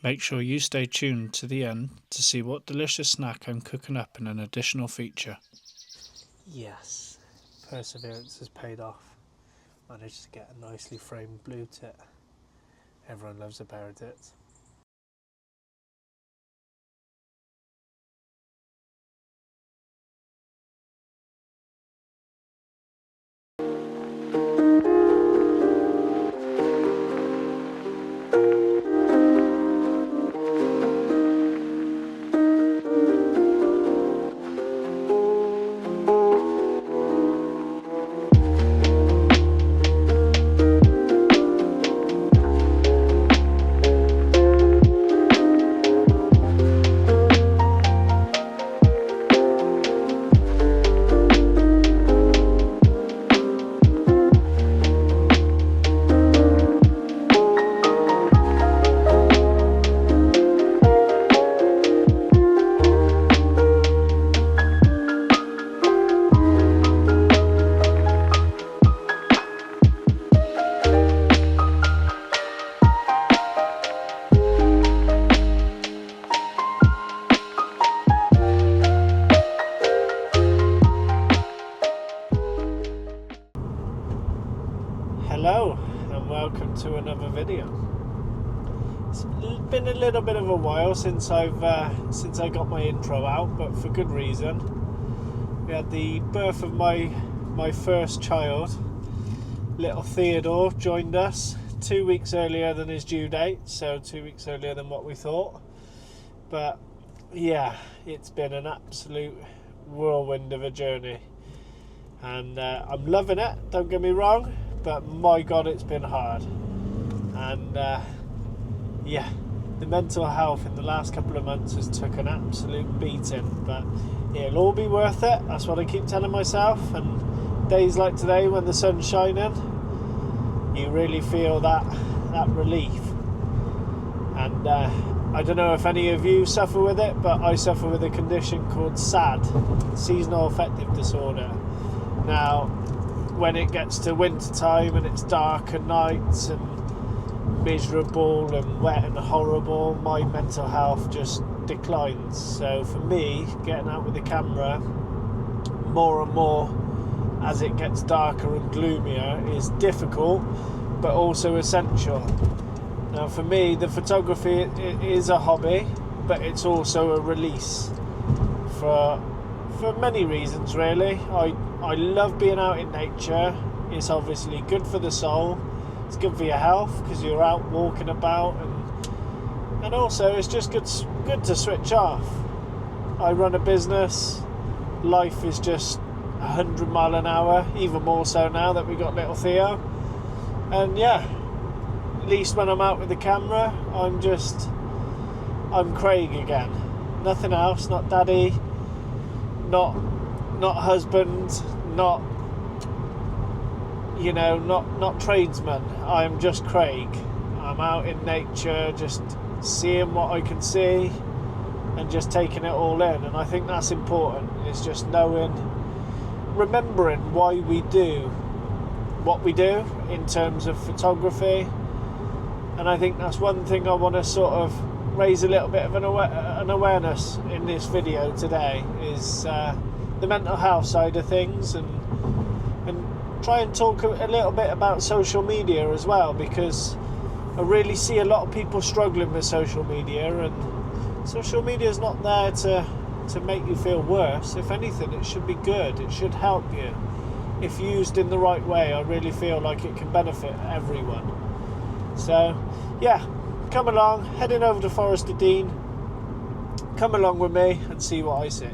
Make sure you stay tuned to the end to see what delicious snack I'm cooking up in an additional feature. Yes, perseverance has paid off. Managed to get a nicely framed blue tit. Everyone loves a pair of tits. Hello and welcome to another video. It's been a little bit of a while since I got my intro out, but for good reason. We had the birth of my first child. Little Theodore joined us 2 weeks earlier than his due date, so 2 weeks earlier than what we thought. But yeah, it's been an absolute whirlwind of a journey, and I'm loving it, don't get me wrong, but my God, it's been hard. And yeah, the mental health in the last couple of months has took an absolute beating, but it'll all be worth it. That's what I keep telling myself. And days like today when the sun's shining, you really feel that relief. And I don't know if any of you suffer with it, but I suffer with a condition called SAD, seasonal affective disorder. Now, when it gets to winter time and it's dark at night and miserable and wet and horrible, my mental health just declines. So for me, getting out with the camera more and more as it gets darker and gloomier is difficult, but also essential. Now for me, the photography is a hobby, but it's also a release for many reasons, really. I love being out in nature. It's obviously good for the soul. It's good for your health because you're out walking about, and also it's just good to switch off. I run a business. Life is just 100 mile an hour, even more so now that we got little Theo. And yeah, at least when I'm out with the camera, I'm Craig again. Nothing else. Not daddy. Not husband, not tradesman. I'm just Craig. I'm out in nature, just seeing what I can see and just taking it all in. And I think that's important. It's just remembering why we do what we do in terms of photography. And I think that's one thing I want to sort of raise a little bit of an awareness in this video today, is the mental health side of things, and try and talk a little bit about social media as well, because I really see a lot of people struggling with social media, and social media is not there to make you feel worse. If anything, it should be good. It should help you. If used in the right way, I really feel like it can benefit everyone. So yeah, come along, heading over to Forest of Dean. Come along with me and see what I see.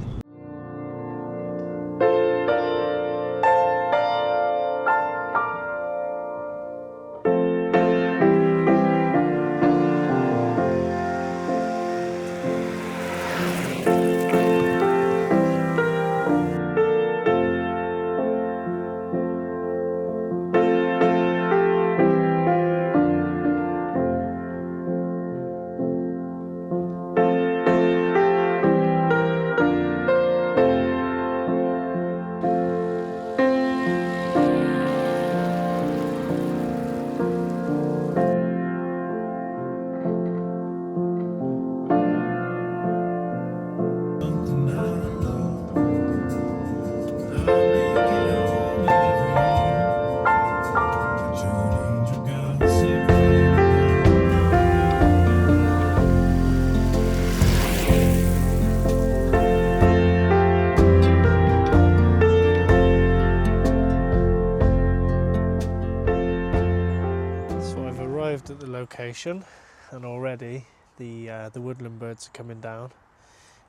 arrived at the location, and already the woodland birds are coming down.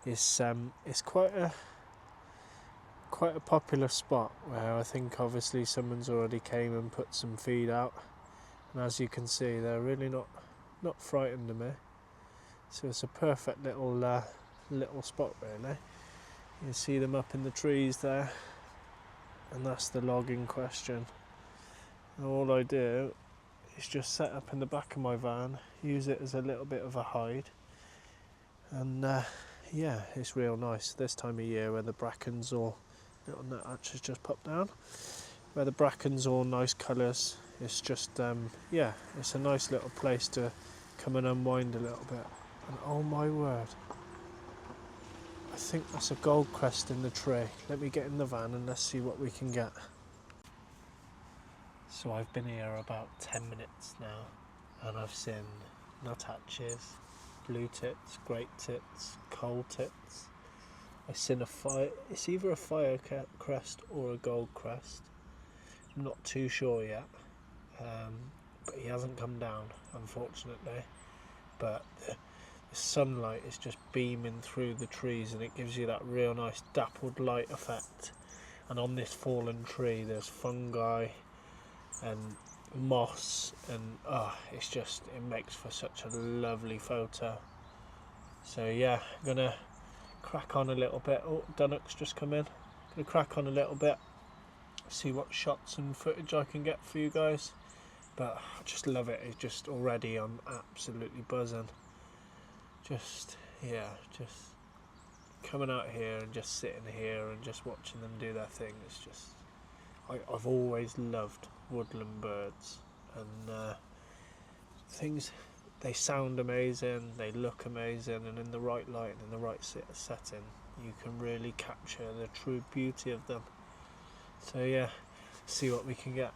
It's quite a popular spot where I think obviously someone's already came and put some feed out, and as you can see they're really not frightened of me, so it's a perfect little spot really. You can see them up in the trees there, and that's the log in question. And all I do is just set up in the back of my van, use it as a little bit of a hide, and yeah, it's real nice this time of year where the brackens all, little nuthatch has just popped down, where the brackens all nice colours. It's just yeah, it's a nice little place to come and unwind a little bit. And oh my word, I think that's a goldcrest in the tree. Let me get in the van and let's see what we can get. So I've been here about 10 minutes now, and I've seen nuthatches, blue tits, great tits, coal tits. I've seen it's either a fire crest or a gold crest. I'm not too sure yet, but he hasn't come down, unfortunately. But the sunlight is just beaming through the trees, and it gives you that real nice dappled light effect. And on this fallen tree there's fungi and moss, and it makes for such a lovely photo. So yeah, I'm gonna crack on a little bit. Oh, Dunnock's just come in. Gonna crack on a little bit, see what shots and footage I can get for you guys. But I just love it. It's just already, I'm absolutely buzzing. Just coming out here and just sitting here and just watching them do their thing. It's just, I've always loved woodland birds, and things, they sound amazing, they look amazing, and in the right light and in the right setting you can really capture the true beauty of them. So yeah, see what we can get.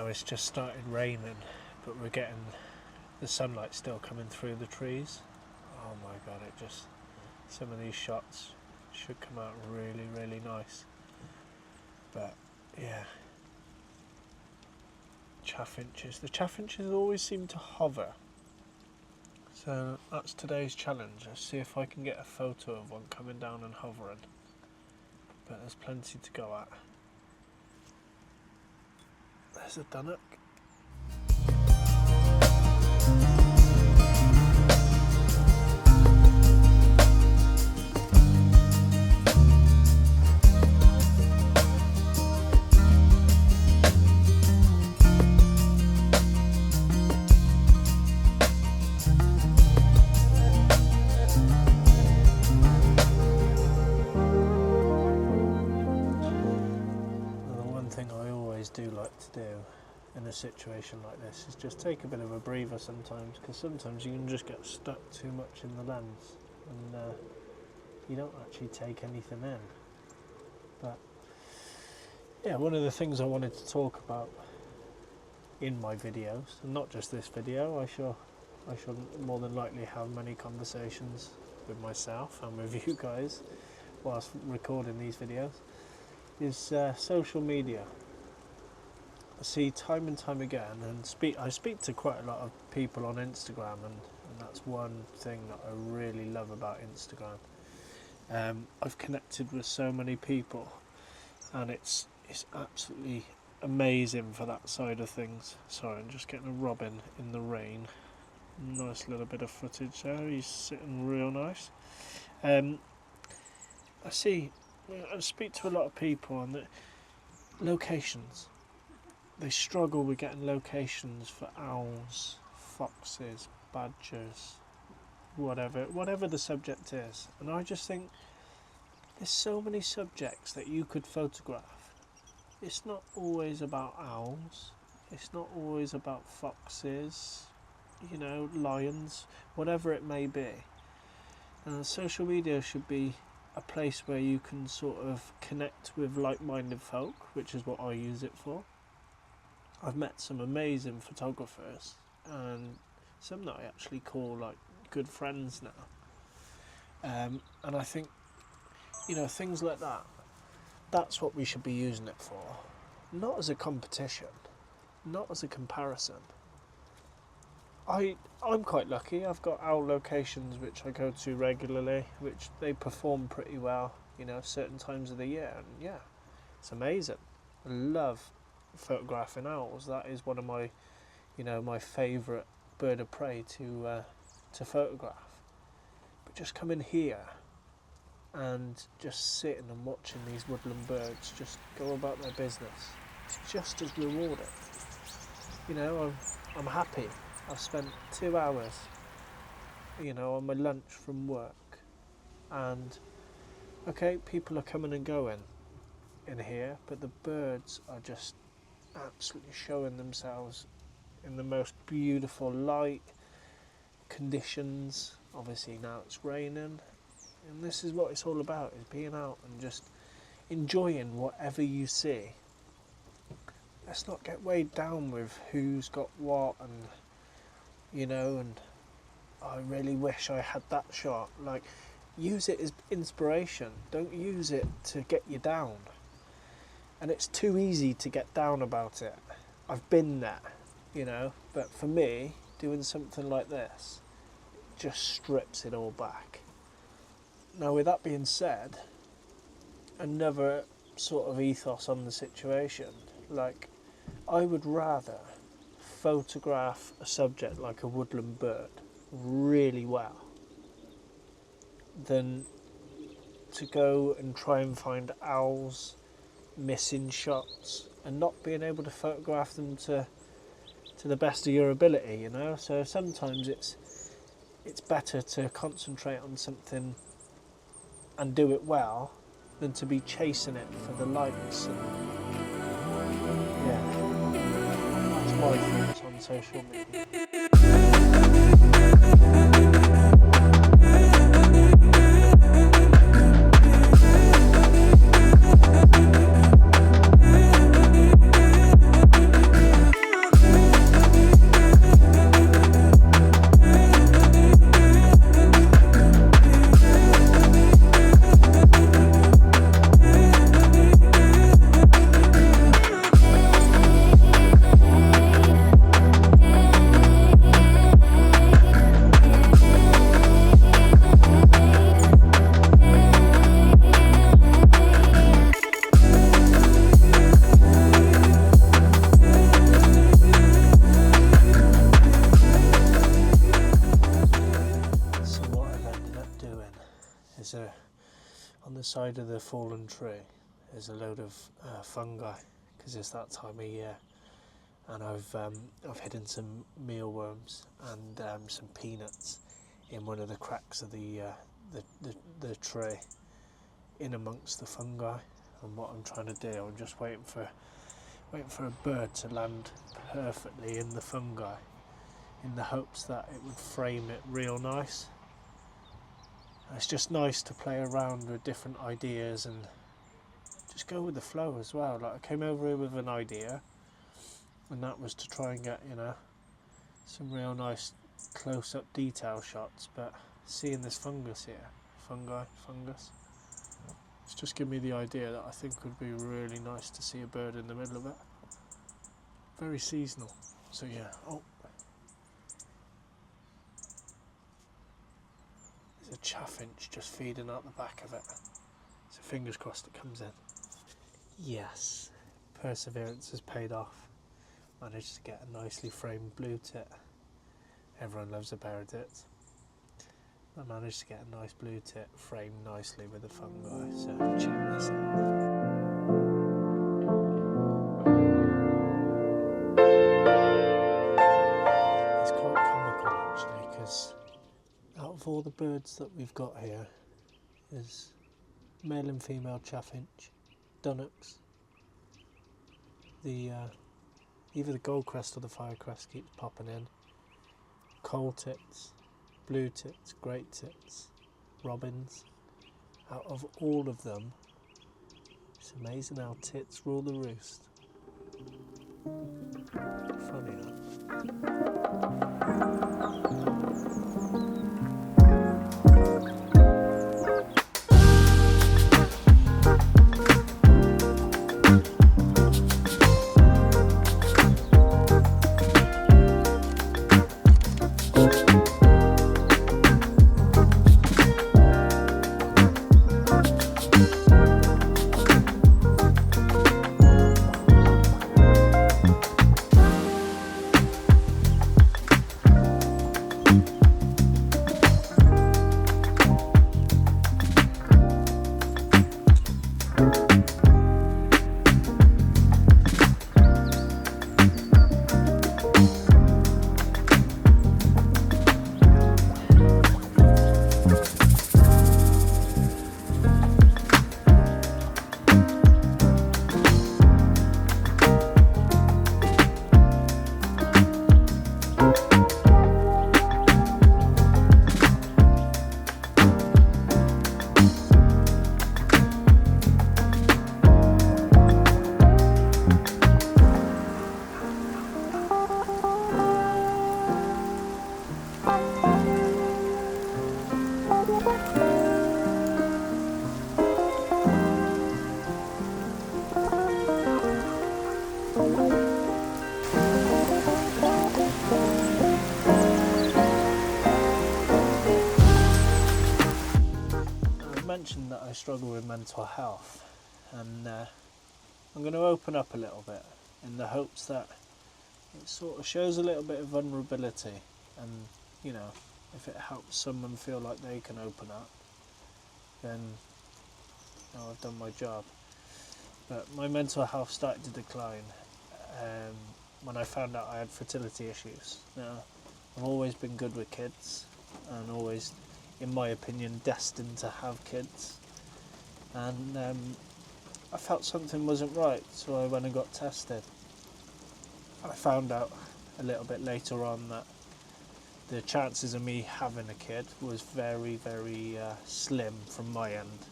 It's just started raining, but we're getting the sunlight still coming through the trees. Oh my god, some of these shots should come out really, really nice. But yeah, chaffinches. The chaffinches always seem to hover. So that's today's challenge. Let's see if I can get a photo of one coming down and hovering. But there's plenty to go at. There's a dunnock. Do like to do in a situation like this is just take a bit of a breather sometimes, because sometimes you can just get stuck too much in the lens and you don't actually take anything in. But yeah, one of the things I wanted to talk about in my videos, and not just this video, I shall more than likely have many conversations with myself and with you guys whilst recording these videos, is social media. I see time and time again, and I speak to quite a lot of people on Instagram, and that's one thing that I really love about Instagram. I've connected with so many people, and it's absolutely amazing for that side of things. Sorry, I'm just getting a robin in the rain. Nice little bit of footage there. He's sitting real nice. I speak to a lot of people, and the locations. They struggle with getting locations for owls, foxes, badgers, whatever the subject is. And I just think there's so many subjects that you could photograph. It's not always about owls. It's not always about foxes, lions, whatever it may be. Social media should be a place where you can sort of connect with like-minded folk, which is what I use it for. I've met some amazing photographers, and some that I actually call like good friends now. And I think, things like that, that's what we should be using it for. Not as a competition, not as a comparison. I'm quite lucky. I've got owl locations which I go to regularly, which they perform pretty well, certain times of the year. And yeah, it's amazing. I love photographing owls. That is one of my, my favourite bird of prey to photograph. But just coming here and just sitting and watching these woodland birds just go about their business, it's just as rewarding. I'm happy. I've spent 2 hours, on my lunch from work, and okay, people are coming and going in here, but the birds are just absolutely showing themselves in the most beautiful light conditions. Obviously now it's raining, and this is what it's all about, is being out and just enjoying whatever you see. Let's not get weighed down with who's got what, and and I really wish I had that shot. Like, use it as inspiration. Don't use it to get you down. And it's too easy to get down about it. I've been there, but for me, doing something like this just strips it all back. Now, with that being said, another sort of ethos on the situation, like, I would rather photograph a subject like a woodland bird really well than to go and try and find owls, missing shots, and not being able to photograph them to the best of your ability, So sometimes it's better to concentrate on something and do it well than to be chasing it for the likes. And yeah, that's my thoughts on social media. On the side of the fallen tree is a load of fungi, because it's that time of year, and I've hidden some mealworms and some peanuts in one of the cracks of the tree, in amongst the fungi. And what I'm trying to do, I'm just waiting for a bird to land perfectly in the fungi, in the hopes that it would frame it real nice. It's just nice to play around with different ideas and just go with the flow as well. Like, I came over here with an idea, and that was to try and get, you know, some real nice close-up detail shots, but seeing this fungus here, fungus, it's just given me the idea that I think would be really nice to see a bird in the middle of it. Very seasonal. So yeah, oh, there's a chaffinch just feeding out the back of it. So fingers crossed it comes in. Yes, perseverance has paid off. Managed to get a nicely framed blue tit. Everyone loves a pair of tits. I managed to get a nice blue tit framed nicely with the fungi, so check this out. It's quite comical actually, because out of all the birds that we've got here, there's male and female chaffinch, dunnocks, either the goldcrest or the firecrest keeps popping in, coal tits, blue tits, great tits, robins. Out of all of them, it's amazing how tits rule the roost. Funny that. Mentioned that I struggle with mental health, and I'm going to open up a little bit in the hopes that it sort of shows a little bit of vulnerability, and you know, if it helps someone feel like they can open up, then you know, I've done my job. But my mental health started to decline when I found out I had fertility issues. Now, I've always been good with kids, and always, in my opinion, destined to have kids, and I felt something wasn't right, so I went and got tested. I found out a little bit later on that the chances of me having a kid was very, very slim from my end,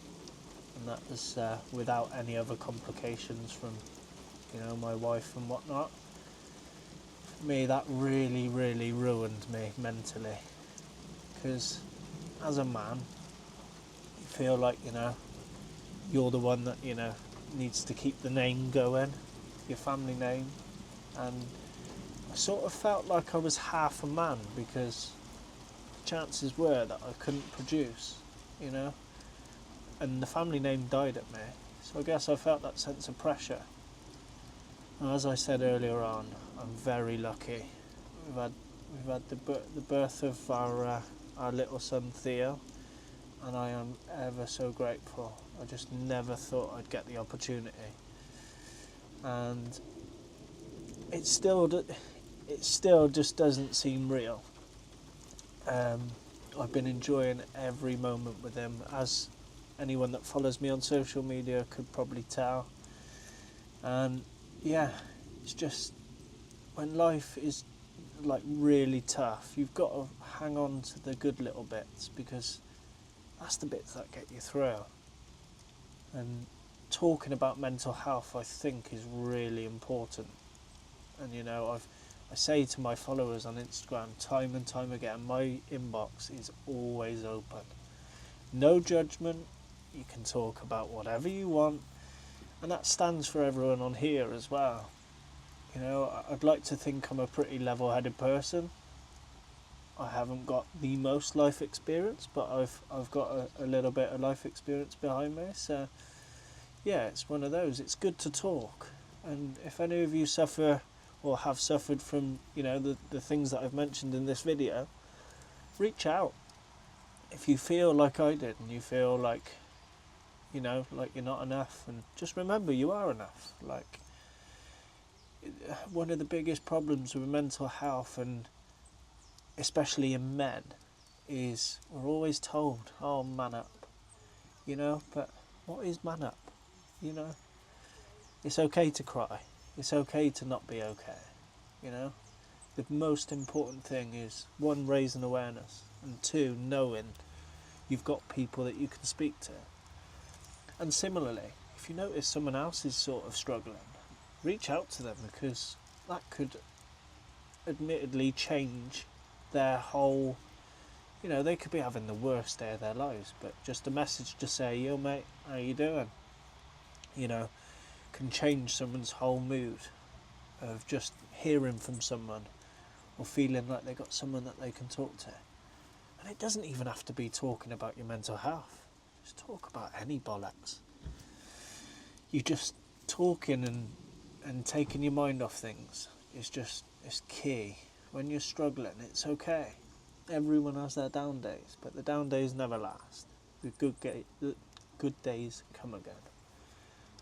and that was without any other complications from, you know, my wife and whatnot. For me, that really, really ruined me mentally, because as a man, you feel like, you know, you're the one that, you know, needs to keep the name going, your family name, and I sort of felt like I was half a man, because chances were that I couldn't produce, you know, and the family name died at me, so I guess I felt that sense of pressure. And as I said earlier on, I'm very lucky. We've had the birth of our little son Theo, and I am ever so grateful. I just never thought I'd get the opportunity, and it still just doesn't seem real. I've been enjoying every moment with him, as anyone that follows me on social media could probably tell. And yeah, it's just, when life is like really tough, you've got to hang on to the good little bits, because that's the bits that get you through. And talking about mental health, I think, is really important. And you know, I say to my followers on Instagram time and time again, my inbox is always open. No judgment. You can talk about whatever you want, and that stands for everyone on here as well. You know, I'd like to think I'm a pretty level-headed person. I haven't got the most life experience, but I've got a little bit of life experience behind me. So yeah, it's one of those. It's good to talk, and if any of you suffer or have suffered from, you know, the things that I've mentioned in this video, reach out. If you feel like I did and you feel like, you know, like you're not enough, and just remember you are enough. Like, one of the biggest problems with mental health, and especially in men, is we're always told, oh, man up, you know, but what is man up? You know, it's okay to cry. It's okay to not be okay, you know. The most important thing is, one, raising awareness, and two, knowing you've got people that you can speak to. And similarly, if you notice someone else is sort of struggling, reach out to them, because that could admittedly change their whole, you know, they could be having the worst day of their lives, but just a message to say, yo mate, how you doing? You know, can change someone's whole mood of just hearing from someone or feeling like they got someone that they can talk to. And it doesn't even have to be talking about your mental health. Just talk about any bollocks. You just talking and taking your mind off things is key. When you're struggling, it's okay. Everyone has their down days, but the down days never last. The good days come again.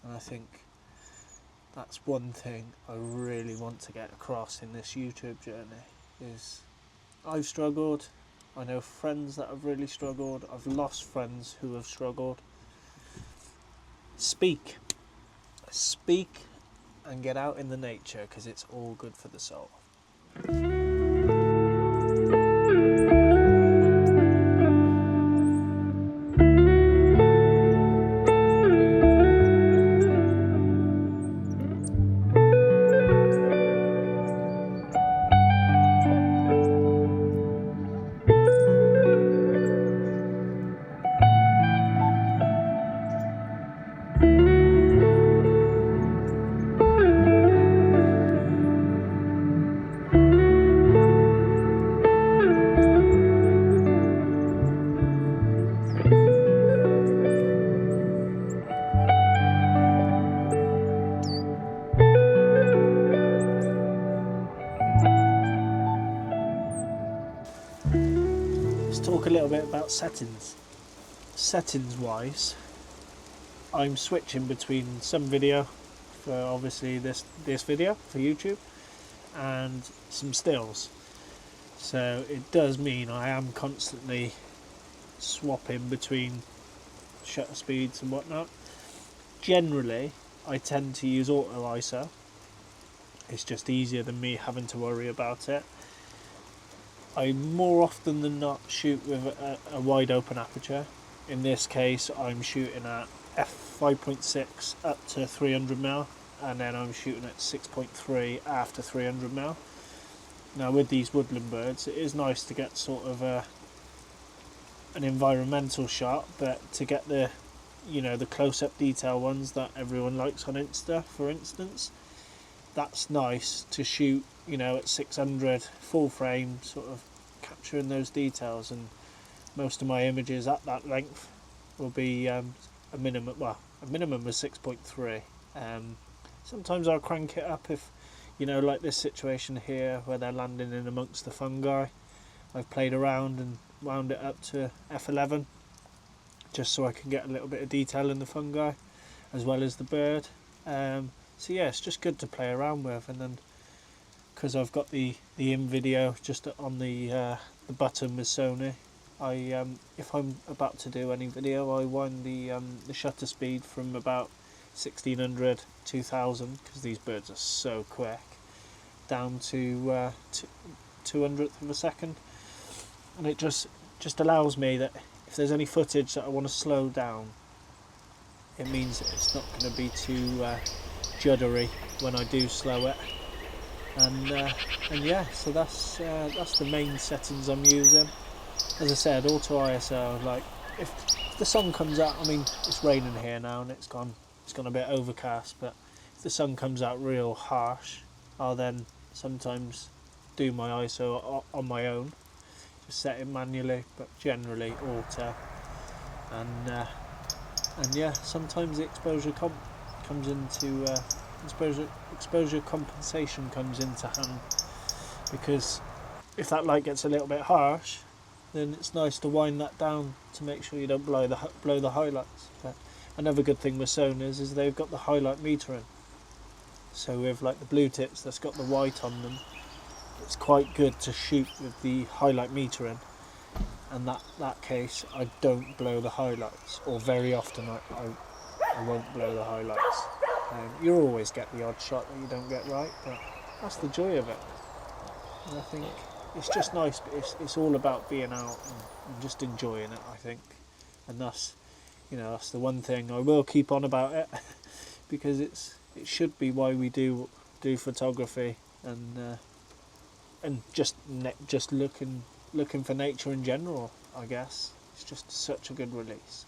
And I think that's one thing I really want to get across in this YouTube journey, is I've struggled. I know friends that have really struggled. I've lost friends who have struggled. Speak and get out in the nature, because it's all good for the soul. Talk a little bit about settings. Settings wise, I'm switching between some video for obviously this video for YouTube and some stills, so it does mean I am constantly swapping between shutter speeds and whatnot. Generally I tend to use auto ISO. It's just easier than me having to worry about it. I more often than not shoot with a wide open aperture. In this case I'm shooting at f5.6 up to 300mm, and then I'm shooting at 6.3 after 300mm. Now with these woodland birds, it is nice to get sort of an environmental shot, but to get the, you know, the close-up detail ones that everyone likes on Insta, for instance, that's nice to shoot, you know, at 600 full frame, sort of capturing those details. And most of my images at that length will be a minimum of 6.3. Sometimes I'll crank it up if, you know, like this situation here where they're landing in amongst the fungi. I've played around and wound it up to f11 just so I can get a little bit of detail in the fungi as well as the bird. So yeah, it's just good to play around with. And then because I've got the in video just on the button with Sony, I if I'm about to do any video, I wind the shutter speed from about 1600, 2000, because these birds are so quick, down to 200th of a second, and it just allows me that if there's any footage that I want to slow down, it means that it's not going to be too juddery when I do slow it. And yeah, so that's the main settings I'm using. As I said, auto ISO. Like if the sun comes out, I mean it's raining here now and it's gone a bit overcast, but if the sun comes out real harsh, I'll then sometimes do my ISO on my own, just set it manually, but generally auto. And yeah, sometimes the exposure comes into exposure compensation comes into hand, because if that light gets a little bit harsh, then it's nice to wind that down to make sure you don't blow the highlights. But another good thing with Sonys is they've got the highlight metering. So with like the blue tips that's got the white on them, it's quite good to shoot with the highlight metering. And that case, I don't blow the highlights, or very often I won't blow the highlights. You'll always get the odd shot that you don't get right, but that's the joy of it. And I think it's just nice, but it's all about being out and just enjoying it, I think. And that's the one thing I will keep on about it, because it should be why we do photography, and just looking for nature in general, I guess. It's just such a good release.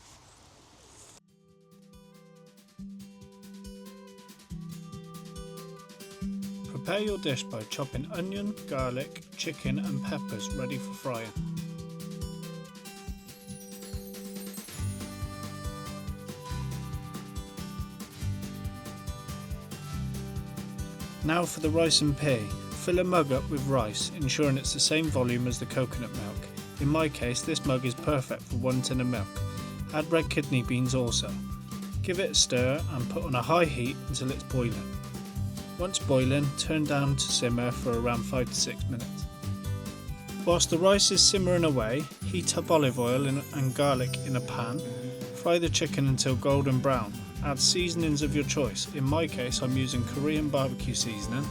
Prepare your dish by chopping onion, garlic, chicken and peppers ready for frying. Now for the rice and pea. Fill a mug up with rice, ensuring it's the same volume as the coconut milk. In my case, this mug is perfect for 1 tin of milk. Add red kidney beans also. Give it a stir and put on a high heat until it's boiling. Once boiling, turn down to simmer for around 5 to 6 minutes. Whilst the rice is simmering away, heat up olive oil and garlic in a pan. Fry the chicken until golden brown. Add seasonings of your choice. In my case, I'm using Korean barbecue seasoning,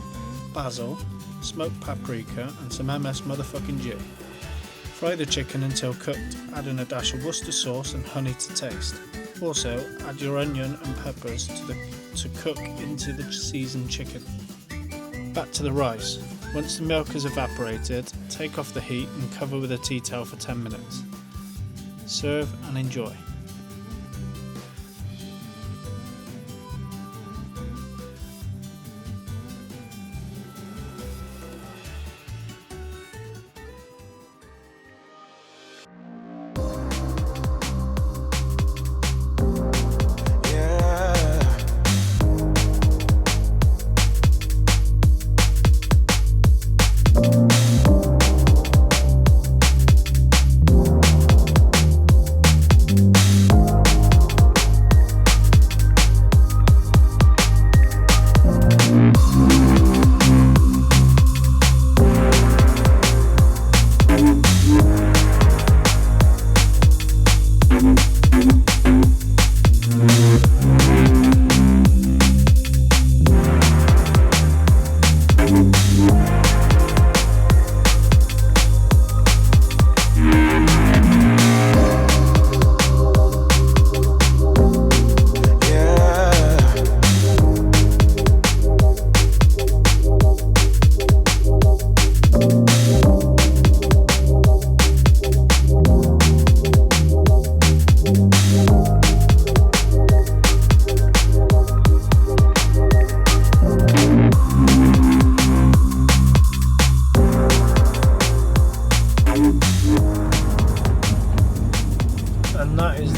basil, smoked paprika and some MS motherfucking G. Fry the chicken until cooked, adding a dash of Worcester sauce and honey to taste. Also, add your onion and peppers to cook into the seasoned chicken. Back to the rice. Once the milk has evaporated, take off the heat and cover with a tea towel for 10 minutes. Serve and enjoy.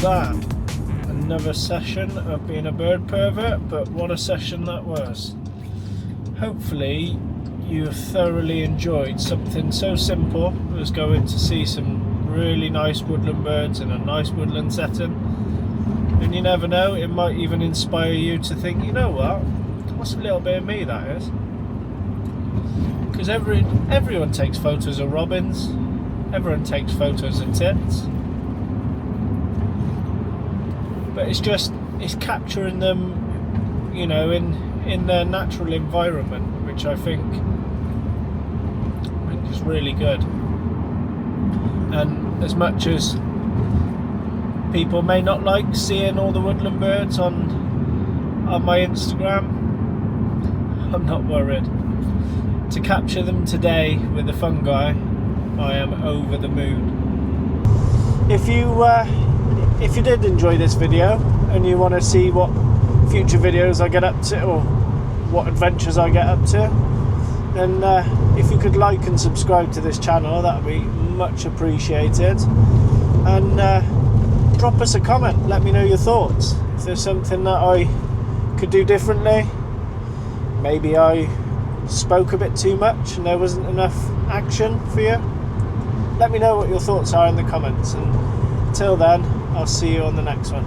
that. Another session of being a bird pervert, but what a session that was. Hopefully you thoroughly enjoyed something so simple as going to see some really nice woodland birds in a nice woodland setting. And you never know, it might even inspire you to think, you know what, what's a little bit of me that is. Because everyone takes photos of robins, everyone takes photos of tits, but it's capturing them, you know, in their natural environment, which I think is really good. And as much as people may not like seeing all the woodland birds on my Instagram. I'm not worried. To capture them today with the fungi, I am over the moon. If you did enjoy this video and you want to see what future videos I get up to or what adventures I get up to, then if you could like and subscribe to this channel, that would be much appreciated. And drop us a comment, let me know your thoughts. If there's something that I could do differently, maybe I spoke a bit too much and there wasn't enough action for you, let me know what your thoughts are in the comments. And until then, I'll see you on the next one.